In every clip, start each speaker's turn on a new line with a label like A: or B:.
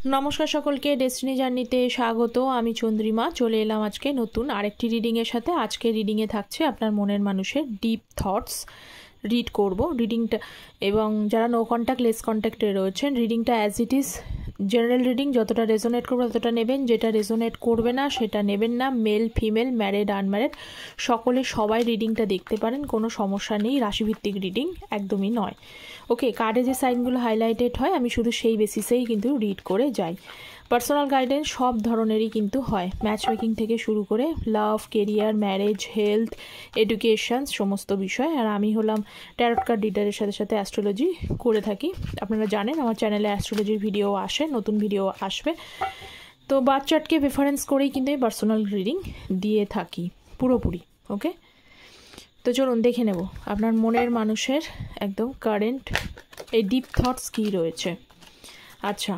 A: নমস্কার সকলকে, ডেস্টিনি জার্নিতে স্বাগত। আমি চন্দ্রিমা চলে এলাম আজকে নতুন আরেকটি রিডিংয়ের সাথে। আজকে রিডিংয়ে থাকছে আপনার মনের মানুষের ডিপ থটস রিড করব রিডিংটা, এবং যারা নো কন্ট্যাক্ট লেস কন্ট্যাক্টে রয়েছেন রিডিংটা as it is general reading, যতটা রেজোনেট করবে ততটা নেবেন, যেটা রেজোনেট করবে না সেটা নেবেন না। মেল ফিমেল ম্যারিড আনম্যারিড সকলে সবাই রিডিংটা দেখতে পারেন, কোনো সমস্যা নেই। রাশিভিত্তিক রিডিং একদমই নয়। ওকে, কার্ডে যে সাইনগুলো হাইলাইটেড হয় আমি শুধু সেই বেসিসেই কিন্তু রিড করে যাই। পার্সোনাল গাইডেন্স সব ধরনেরই কিন্তু হয়, ম্যাচ মেকিং থেকে শুরু করে লাভ, কেরিয়ার, ম্যারেজ, হেলথ, এডুকেশন সমস্ত বিষয়। আর আমি হলাম ট্যারট কার্ড রিডারের সাথে সাথে অ্যাস্ট্রোলজি করে থাকি। আপনারা জানেন আমার চ্যানেলে অ্যাস্ট্রোলজির ভিডিও আসে, নতুন ভিডিও আসবে। তো বার্থ চার্টকে প্রেফারেন্স করেই কিন্তু আমি পার্সোনাল রিডিং দিয়ে থাকি পুরোপুরি। ওকে, তো চলুন দেখে নেব আপনার মনের মানুষের একদম কারেন্ট এই ডিপ থটস কী রয়েছে। আচ্ছা,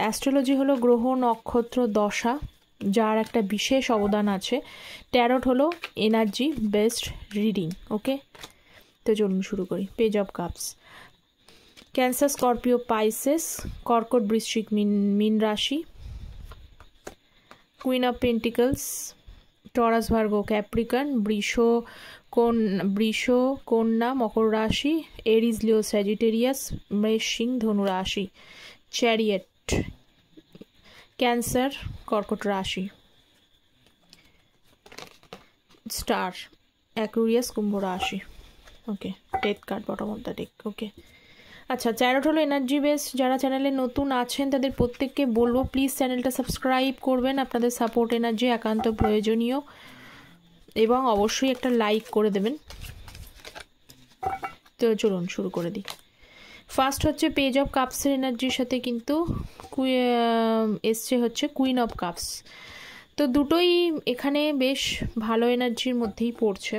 A: অ্যাস্ট্রোলজি হলো গ্রহ নক্ষত্র দশা, যার একটা বিশেষ অবদান আছে। ট্যারট হলো এনার্জি বেসড রিডিং। ওকে, তো চলুন শুরু করি। Page of cups, cancer, Scorpio, Pisces, কর্কট, বৃশ্চিক, মীন রাশি, queen of pentacles, Taurus, Virgo, Capricorn, বৃষ, কন্যা, মকর রাশি, এরিজ, লিও, স্যাজিটেরিয়াস, মেষ, সিংহ, ধনু রাশি, চ্যারিয়েট, ক্যান্সার, কর্কট রাশি, স্টার, অ্যাকুরিয়াস, কুম্ভ রাশি। Okay, death card bottom of the deck. Okay, আচ্ছা, ট্যারট হলো এনার্জি বেস। যারা চ্যানেলে নতুন আছেন তাদের প্রত্যেককে বলবো প্লিজ চ্যানেলটা সাবস্ক্রাইব করবেন, আপনাদের সাপোর্ট এনার্জি একান্ত প্রয়োজনীয়, এবং অবশ্যই একটা লাইক করে দেবেন। তো চলুন শুরু করে দিই। ফার্স্ট হচ্ছে পেজ অফ কাপসের এনার্জির সাথে কিন্তু এসছে হচ্ছে কুইন অফ কাপস। তো দুটোই এখানে বেশ ভালো এনার্জির মধ্যেই পড়ছে।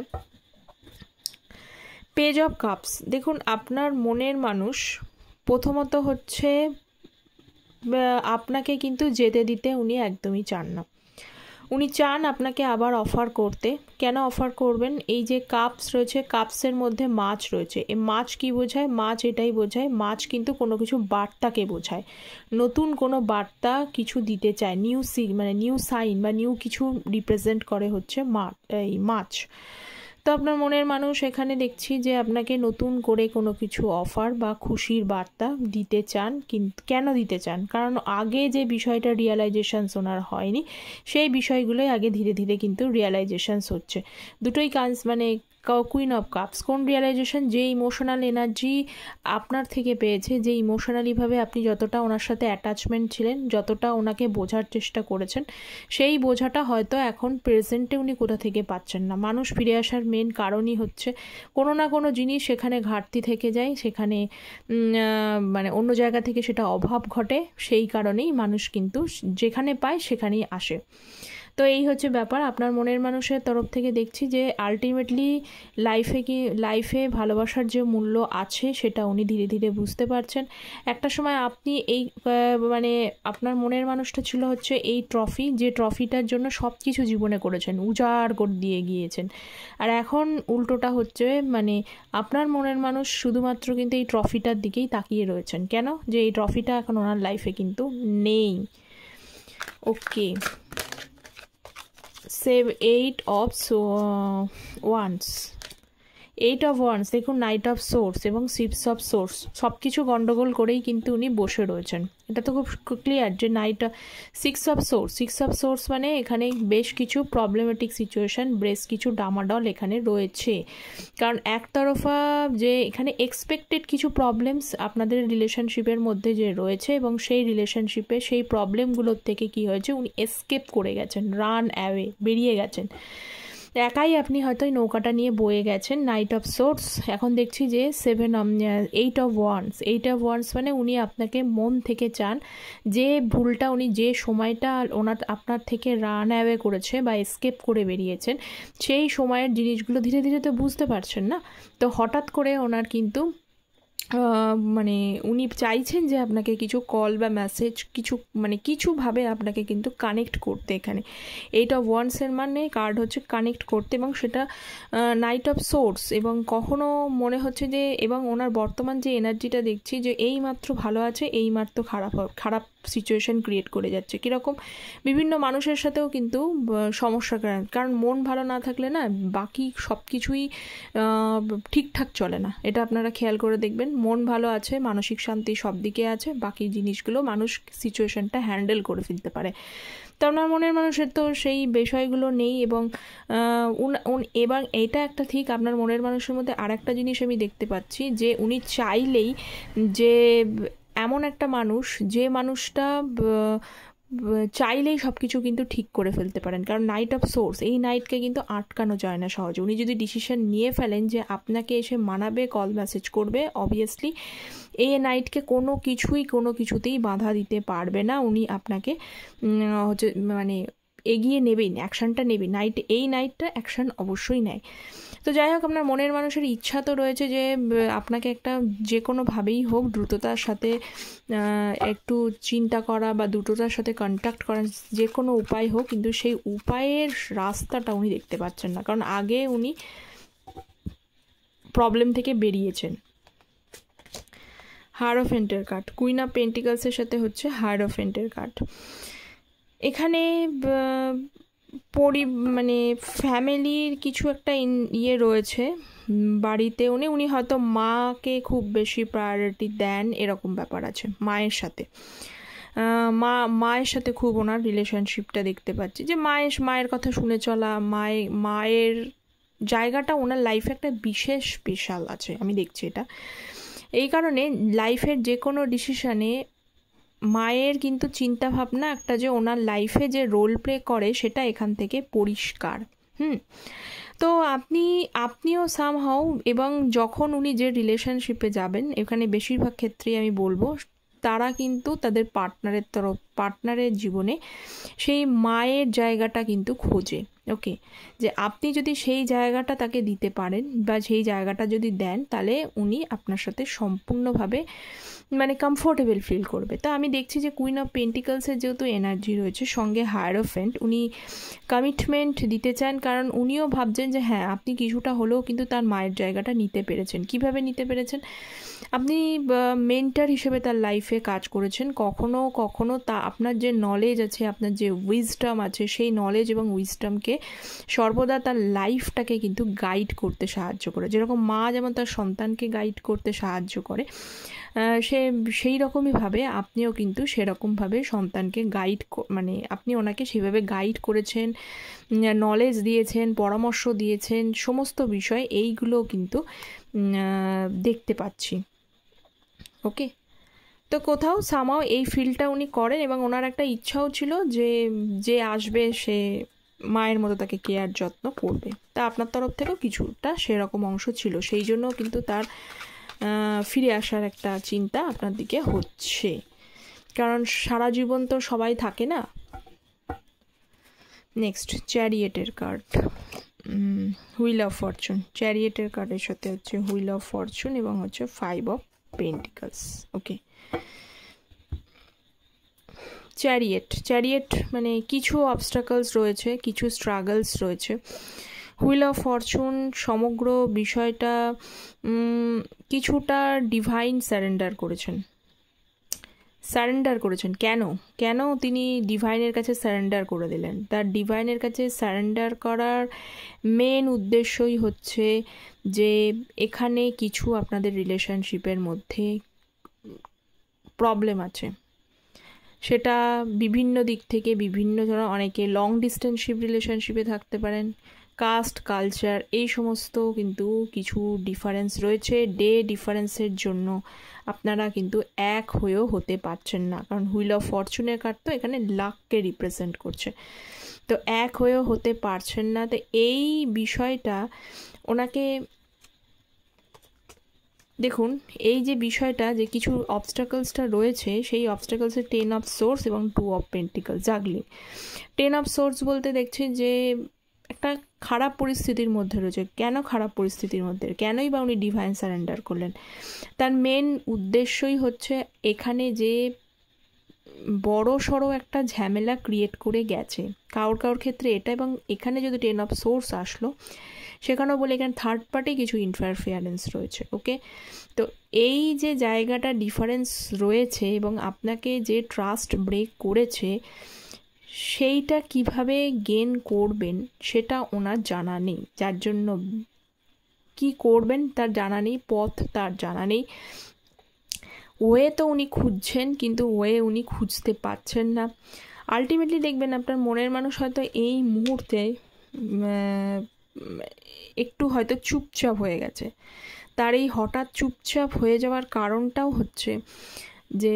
A: পেজ অফ কাপস, দেখুন আপনার মনের মানুষ প্রথমত হচ্ছে আপনাকে কিন্তু যেতে দিতে উনি একদমই চান না। উনি চান আপনাকে আবার অফার করতে। কেন অফার করবেন? এই যে কাপস রয়েছে, কাপসের মধ্যে মাছ রয়েছে। এই মাছ কি বোঝায়? মাছ এটাই বোঝায়, মাছ কিন্তু কোনো কিছু বার্তাকে বোঝায়, নতুন কোনো বার্তা কিছু দিতে চায়, নিউ সাইন বা নিউ কিছু রিপ্রেজেন্ট করে হচ্ছে এই মাছ। তো আপনার মনের মানুষ এখানে দেখছি যে আপনাকে নতুন করে কোনো কিছু অফার বা খুশির বার্তা দিতে চান। কিন্তু কেন দিতে চান? কারণ আগে যে বিষয়টা রিয়ালাইজেশনস ওনার হয়নি, সেই বিষয়গুলোই আগে ধীরে ধীরে কিন্তু রিয়ালাইজেশনস হচ্ছে। দুটোই মানে কুইন অফ কাপস, কোন রিয়ালাইজেশন? যে ইমোশনাল এনার্জি আপনার থেকে পেয়েছে, যে ইমোশনালিভাবে আপনি যতটা ওনার সাথে অ্যাটাচমেন্ট ছিলেন, যতটা ওনাকে বোঝার চেষ্টা করেছেন, সেই বোঝাটা হয়তো এখন প্রেজেন্টে উনি কোথা থেকে পাচ্ছেন না। মানুষ ফিরে আসার মেন কারণই হচ্ছে কোনো না কোনো জিনিস সেখানে ঘাটতি থেকে যায়, সেখানে মানে অন্য জায়গা থেকে সেটা অভাব ঘটে, সেই কারণেই মানুষ কিন্তু যেখানে পায় সেখানেই আসে। তো এই হচ্ছে ব্যাপার। আপনার মনের মানুষের তরফ থেকে দেখছি যে আলটিমেটলি লাইফে ভালোবাসার যে মূল্য আছে সেটা উনি ধীরে ধীরে বুঝতে পারছেন। একটা সময় আপনি এই মানে আপনার মনের মানুষটা ছিল হচ্ছে এই ট্রফি, যে ট্রফিটার জন্য সব কিছু জীবনে করেছেন, উজাড় করে দিয়ে গিয়েছেন। আর এখন উল্টোটা হচ্ছে, মানে আপনার মনের মানুষ শুধুমাত্র কিন্তু এই ট্রফিটার দিকেই তাকিয়ে রয়েছেন। কেন? যে এই ট্রফিটা এখন ওনার লাইফে কিন্তু নেই। ওকে, সেভ 8 of wands, 8 of wands, দেখুন নাইট অফ সোর্স এবং 6 of swords সব কিছু গন্ডগোল করেই কিন্তু উনি বসে রয়েছেন। এটা তো খুব ক্লিয়ার যে 6 of swords মানে এখানে বেশ কিছু প্রবলেমেটিক সিচুয়েশন, বেশ কিছু ডামাডল এখানে রয়েছে। কারণ একতরফা যে এখানে এক্সপেক্টেড কিছু প্রবলেমস আপনাদের রিলেশনশিপের মধ্যে যে রয়েছে, এবং সেই রিলেশনশিপে সেই প্রবলেমগুলোর থেকে কি হয়েছে, উনি এসকেপ করে গেছেন, রান অ্যাওয়ে, বেরিয়ে গেছেন। একাই আপনি হয়তো এই নৌকাটা নিয়ে বয়ে গেছেন। নাইট অফ সোর্স, এখন দেখছি যে 8 of wands মানে উনি আপনাকে মন থেকে চান, যে ভুলটা উনি যে সময়টা আপনার থেকে রান অ্যাওয়ে করেছে বা এসকেপ করে বেরিয়েছেন, সেই সময়ের জিনিসগুলো ধীরে ধীরে তো বুঝতে পারছেন না। তো হঠাৎ করে ওনার কিন্তু মানে উনি চাইছেন যে আপনাকে কিছু কল বা মেসেজ কিছু মানে কিছুভাবে আপনাকে কিন্তু কানেক্ট করতে। এখানে এইট অফ ওয়ান্ডসের মানে কার্ড হচ্ছে কানেক্ট করতে, এবং সেটা নাইট অফ সোর্স, এবং কখনো মনে হচ্ছে যে, এবং ওনার বর্তমান যে এনার্জিটা দেখছি যে এই মাত্র ভালো আছে, এই মাত্র খারাপ সিচুয়েশন ক্রিয়েট করে যাচ্ছে। কীরকম বিভিন্ন মানুষের সাথেও কিন্তু সমস্যা, কারণ মন ভালো না থাকলে না বাকি সব কিছুই ঠিকঠাক চলে না। এটা আপনারা খেয়াল করে দেখবেন, মন ভালো আছে, মানসিক শান্তি সব দিকে আছে, বাকি জিনিসগুলো মানুষ সিচুয়েশনটা হ্যান্ডেল করে ফেলতে পারে। তো আপনার মনের মানুষের তো সেই বিষয়গুলো নেই, এবং এবং এটা একটা ঠিক, আপনার মনের মানুষের মধ্যে আর একটা জিনিস আমি দেখতে পাচ্ছি যে উনি চাইলেই যে এমন একটা মানুষ, যে মানুষটা চাইলেই সব কিছু কিন্তু ঠিক করে ফেলতে পারেন, কারণ নাইট অফ সোর্স, এই নাইটকে কিন্তু আটকানো যায় না সহজে। উনি যদি ডিসিশন নিয়ে ফেলেন যে আপনাকে এসে মানাবে, কল মেসেজ করবে, অবভিয়াসলি এই নাইটকে কোনো কিছুতেই বাধা দিতে পারবে না। উনি আপনাকে হচ্ছে মানে এগিয়ে নেবেই, অ্যাকশানটা নেবে। এই নাইটটা অ্যাকশান অবশ্যই নেয়। তো যাই হোক, আপনার মনের মানুষের ইচ্ছা তো রয়েছে যে আপনাকে একটা যে কোনোভাবেই হোক দ্রুততার সাথে একটু চিন্তা করা বা দ্রুততার সাথে কন্ট্যাক্ট করার যে কোনো উপায় হোক, কিন্তু সেই উপায়ের রাস্তাটা উনি দেখতে পাচ্ছেন না, কারণ আগে উনি প্রবলেম থেকে বেরিয়েছেন। হায়ারোফেন্টের কার্ড, কুইন অফ পেন্টিকলসের সাথে হচ্ছে হায়ারোফেন্টের কার্ড। এখানে মানে ফ্যামিলির কিছু একটা ইয়ে রয়েছে বাড়িতে। উনি হয়তো মাকে খুব বেশি প্রায়োরিটি দেন, এরকম ব্যাপার আছে মায়ের সাথে। মায়ের সাথে খুব ওনার রিলেশনশিপটা দেখতে পাচ্ছি, যে মায়ের কথা শুনে চলা, মায়ের জায়গাটা ওনার লাইফে একটা বিশেষ স্পেশাল আছে, আমি দেখছি এটা। এই কারণে লাইফের যে কোনো ডিসিশানে মায়ের কিন্তু চিন্তা ভাবনা একটা যে ওনার লাইফে যে রোল প্লে করে, সেটা এখান থেকে পরিষ্কার। তো আপনিও সামহাউ, এবং যখন উনি যে রিলেশনশিপে যাবেন, এখানে বেশিরভাগ ক্ষেত্রেই আমি বলবো তারা কিন্তু তাদের পার্টনারের জীবনে সেই মায়ের জায়গাটা কিন্তু খোঁজে। ওকে, যে আপনি যদি সেই জায়গাটা তাকে দিতে পারেন বা সেই জায়গাটা যদি দেন, তাহলে উনি আপনার সাথে সম্পূর্ণভাবে মানে কমফোর্টেবল ফিল করবে। তো আমি দেখছি যে কুইন অফ পেন্টিকলসের যেহেতু এনার্জি রয়েছে, সঙ্গে হায়ারোফেন্ট, উনি কমিটমেন্ট দিতে চান, কারণ উনিও ভাবছেন যে হ্যাঁ আপনি কিছুটা হলেও কিন্তু তার মায়ের জায়গাটা নিতে পেরেছেন। কিভাবে নিতে পেরেছেন? আপনি মেন্টর হিসেবে তার লাইফে কাজ করেছেন। কখনো কখনো আপনার যে নলেজ আছে, আপনার যে উইজডম আছে, সেই নলেজ এবং উইজডমকে সর্বদা তার লাইফটাকে কিন্তু গাইড করতে সাহায্য করে। যেরকম মা যেমন তার সন্তানকে গাইড করতে সাহায্য করে, সেই রকমইভাবে আপনিও কিন্তু সেরকমভাবে সন্তানকে মানে আপনি ওনাকে সেভাবে গাইড করেছেন, নলেজ দিয়েছেন, পরামর্শ দিয়েছেন, সমস্ত বিষয় এইগুলো কিন্তু দেখতে পাচ্ছি। ওকে, তো কোথাও সামাও এই ফিলটা উনি করেন, এবং ওনার একটা ইচ্ছাও ছিল যে আসবে সে মায়ের মতো তাকে কেয়ার যত্ন করবে। তা আপনার তরফ থেকেও কিছুটা সেরকম অংশ ছিল, সেই জন্য কিন্তু তার ফিরে আসার একটা চিন্তা আপনার দিকে হচ্ছে, কারণ সারা জীবন তো সবাই থাকে না। নেক্সট, চ্যারিয়েটের কার্ড, হুইল অফ ফরচুন। চ্যারিয়েটের কার্ডের সাথে হচ্ছে হুইল অফ ফরচুন এবং হচ্ছে 5 অফ পেন্টিকলস। ওকে, চ্যারিয়েট মানে কিছু অবস্টাকলস রয়েছে, কিছু স্ট্রাগলস রয়েছে। হুইল অফ ফরচুন সমগ্র বিষয়টা কিছুটা ডিভাইন সারেন্ডার করেছেন। কেন তিনি ডিভাইনের কাছে সারেন্ডার করে দিলেন? তার ডিভাইনের কাছে সারেন্ডার করার মেন উদ্দেশ্যই হচ্ছে যে এখানে কিছু আপনাদের রিলেশনশিপের মধ্যে প্রবলেম আছে, সেটা বিভিন্ন দিক থেকে বিভিন্ন ধরনের, অনেকে লং ডিস্টেন্সশিপ রিলেশনশিপে থাকতে পারেন, কাস্ট কালচার এই সমস্ত কিন্তু কিছু ডিফারেন্স রয়েছে। ডিফারেন্সের জন্য আপনারা কিন্তু এক হয়েও হতে পারছেন না, কারণ হুইল অফ ফরচুনের কার্ড তো এখানে লাককে রিপ্রেজেন্ট করছে। তো এক হয়েও হতে পারছেন না। তো এই বিষয়টা ওনাকে দেখুন, এই যে বিষয়টা যে কিছু অবস্টাকলসটা রয়েছে, সেই অবস্টাকলসের 10 অফ সোর্স এবং 2 of pentacles juggling. 10 of swords বলতে দেখছি যে একটা খারাপ পরিস্থিতির মধ্যে রয়েছে। কেন খারাপ পরিস্থিতির মধ্যে, কেনই বা উনি ডিভাইন সারেন্ডার করলেন? তার মেন উদ্দেশ্যই হচ্ছে এখানে যে বড় সড়ো একটা ঝামেলা ক্রিয়েট করে গেছে কারোর ক্ষেত্রে এটা, এবং এখানে যদি 10 অফ সোর্স আসলো সেখানেও বলে এখানে থার্ড পার্টি কিছু ইন্টারফিয়ারেন্স রয়েছে। ওকে, তো এই যে জায়গাটা ডিফারেন্স রয়েছে এবং আপনাকে যে ট্রাস্ট ব্রেক করেছে সেইটা কিভাবে গেন করবেন সেটা ওনার জানা নেই, যার জন্য কি করবেন তার জানা নেই, পথ তার জানা নেই। ওয়ে তো উনি খুঁজছেন কিন্তু ওয়ে উনি খুঁজতে পারছেন না। আলটিমেটলি দেখবেন আপনার মনের মানুষ হয়তো এই মুহূর্তে একটু হয়তো চুপচাপ হয়ে গেছে। তার এই হঠাৎ চুপচাপ হয়ে যাওয়ার কারণটাও হচ্ছে যে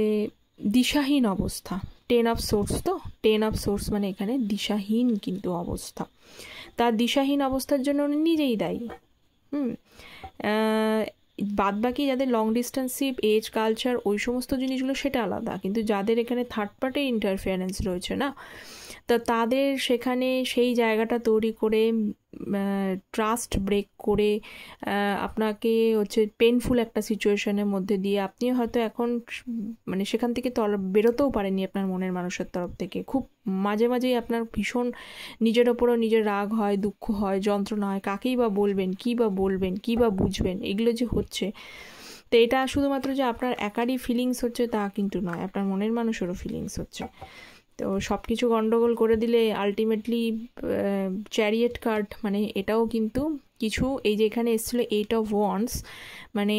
A: দিশাহীন অবস্থা। 10 অফ সোর্স, তো 10 অফ সোর্স মানে এখানে দিশাহীন কিন্তু অবস্থা। তার দিশাহীন অবস্থার জন্য উনি নিজেই দায়ী। বাদ বাকি যাদের লং ডিস্টেন্সিভ এজ কালচার ওই সমস্ত জিনিসগুলো সেটা আলাদা, কিন্তু যাদের এখানে থার্ড পার্টি ইন্টারফিয়ারেন্স রয়েছে না, তো তাদের সেখানে সেই জায়গাটা তৈরি করে ট্রাস্ট ব্রেক করে আপনাকে হচ্ছে পেনফুল একটা সিচুয়েশনের মধ্যে দিয়ে আপনি হয়তো এখন মানে সেখান থেকে বেরোতেও পারেননি আপনার মনের মানুষের তরফ থেকে। খুব মাঝে মাঝেই আপনার ভীষণ নিজের ওপরও নিজের রাগ হয়, দুঃখ হয়, যন্ত্রণা হয়, কাকেই বা বলবেন, কী বা বলবেন, কী বা বুঝবেন, এগুলো যে হচ্ছে। তো এটা শুধুমাত্র যে আপনার একারই ফিলিংস হচ্ছে তা কিন্তু নয়, আপনার মনের মানুষেরও ফিলিংস হচ্ছে। তো সব কিছু গন্ডগোল করে দিলে আলটিমেটলি চ্যারিয়েট কার্ড মানে এটাও কিন্তু কিছু, এই যে এখানে এসেছিলো 8 অফ ওয়ান্ডস, মানে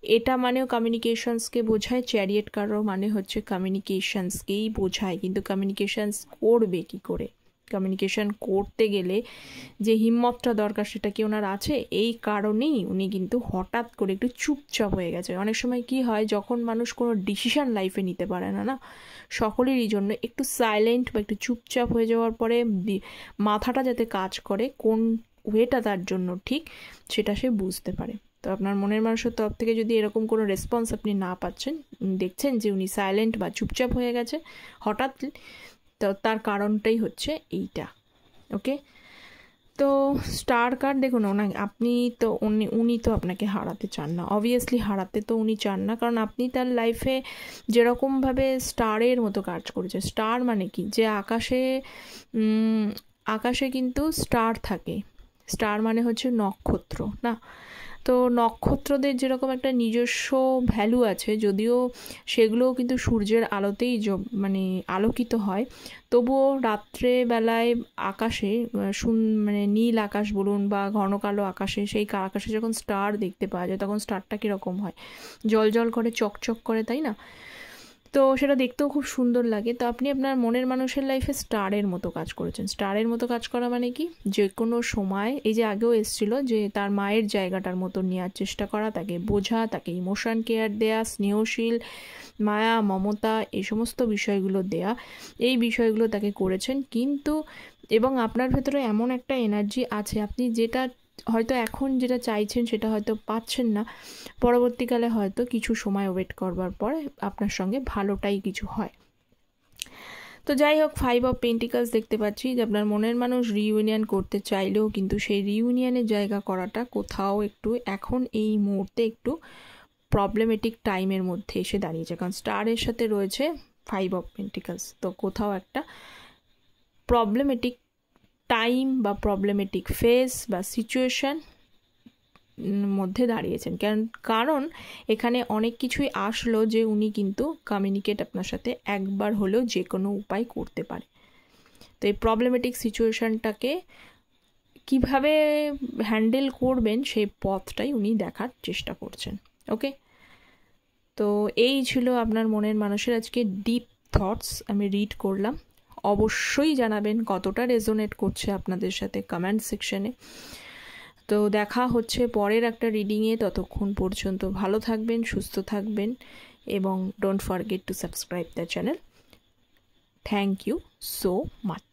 A: এটা মানেও কমিউনিকেশনসকে বোঝায়, চ্যারিয়েট কার্ডও মানে হচ্ছে কমিউনিকেশনসকেই বোঝায়। কিন্তু কমিউনিকেশনস করবে কি করে, কমিউনিকেশন করতে গেলে যে হিম্মতটা দরকার সেটা কি ওনার আছে? এই কারণেই উনি কিন্তু হঠাৎ করে একটু চুপচাপ হয়ে গেছে। অনেক সময় কি হয়, যখন মানুষ কোনো ডিসিশন লাইফে নিতে পারে না, সকলেরই জন্য একটু সাইলেন্ট বা একটু চুপচাপ হয়ে যাওয়ার পরে মাথাটা যাতে কাজ করে কোন ওয়েটা তার জন্য ঠিক সেটা সে বুঝতে পারে। তো আপনার মনের মানুষের তরফ থেকে যদি এরকম কোনো রেসপন্স আপনি না পাচ্ছেন, দেখছেন যে উনি সাইলেন্ট বা চুপচাপ হয়ে গেছে হঠাৎ, তো তার কারণটাই হচ্ছে এইটা। ওকে, তো স্টার কার্ড দেখুন, আপনি তো উনি তো আপনাকে হারাতে চান না, অবভিয়াসলি হারাতে তো উনি চান না, কারণ আপনি তার লাইফে যেরকমভাবে স্টারের মতো কাজ করেছে। স্টার মানে কি, যে আকাশে কিন্তু স্টার থাকে, স্টার মানে হচ্ছে নক্ষত্র না। তো নক্ষত্রদের যেরকম একটা নিজস্ব ভ্যালু আছে, যদিও সেগুলোও কিন্তু সূর্যের আলোতেই মানে আলোকিত হয়, তবুও রাত্রেবেলায় আকাশে মানে নীল আকাশ বলুন বা ঘন কালো আকাশে, সেই আকাশে যখন স্টার দেখতে পাওয়া যায় তখন স্টারটা কীরকম হয়, জল জল করে, চকচক করে, তাই না? তো সেটা দেখতেও খুব সুন্দর লাগে। তো আপনি আপনার মনের মানুষের লাইফে স্টারের মতো কাজ করেছেন। স্টারের মতো কাজ করা মানে কি, যে কোনো সময়, এই যে আগেও এসেছিল যে তার মায়ের জায়গাটার মতো নেওয়ার চেষ্টা করা, তাকে বোঝা, তাকে ইমোশন কেয়ার দেয়া, স্নেহশীল, মায়া, মমতা, এই সমস্ত বিষয়গুলো দেয়া, এই বিষয়গুলো তাকে করেছেন। কিন্তু এবং আপনার ভেতরে এমন একটা এনার্জি আছে, আপনি যেটা হয়তো এখন যেটা চাইছেন সেটা হয়তো পাচ্ছেন না, পরবর্তীকালে হয়তো কিছু সময় ওয়েট করবার পরে আপনার সঙ্গে ভালোটাই কিছু হয়। তো যাই হোক, 5 অফ পেন্টিকলস দেখতে পাচ্ছি যে আপনার মনের মানুষ রিইউনিয়ন করতে চাইলেও কিন্তু সেই রিইউনিয়নের জায়গা করাটা কোথাও একটু এখন এই মুহূর্তে একটু প্রবলেমেটিক টাইমের মধ্যে এসে দাঁড়িয়েছে, কারণ স্টারের সাথে রয়েছে 5 অফ পেন্টিকলস। তো কোথাও একটা প্রবলেমেটিক টাইম বা প্রবলেমেটিক ফেজ বা সিচুয়েশন মধ্যে দাঁড়িয়েছেন, কারণ এখানে অনেক কিছুই আসলো যে উনি কিন্তু কমিউনিকেট আপনার সাথে একবার হলেও যে কোনো উপায় করতে পারে। তো এই প্রবলেমেটিক সিচুয়েশনটাকে কিভাবে হ্যান্ডেল করবেন সেই পথটাই উনি দেখার চেষ্টা করছেন। ওকে, তো এই ছিল আপনার মনের মানুষের আজকে ডিপ থটস আমি রিড করলাম। অবশ্যই জানাবেন কতটা রেজোনেট করছে আপনাদের সাথে কমেন্ট সেকশনে। তো দেখা হচ্ছে পরের একটা রিডিংয়ে, ততক্ষণ পর্যন্ত ভালো থাকবেন, সুস্থ থাকবেন এবং don't forget to subscribe the channel. Thank you so much.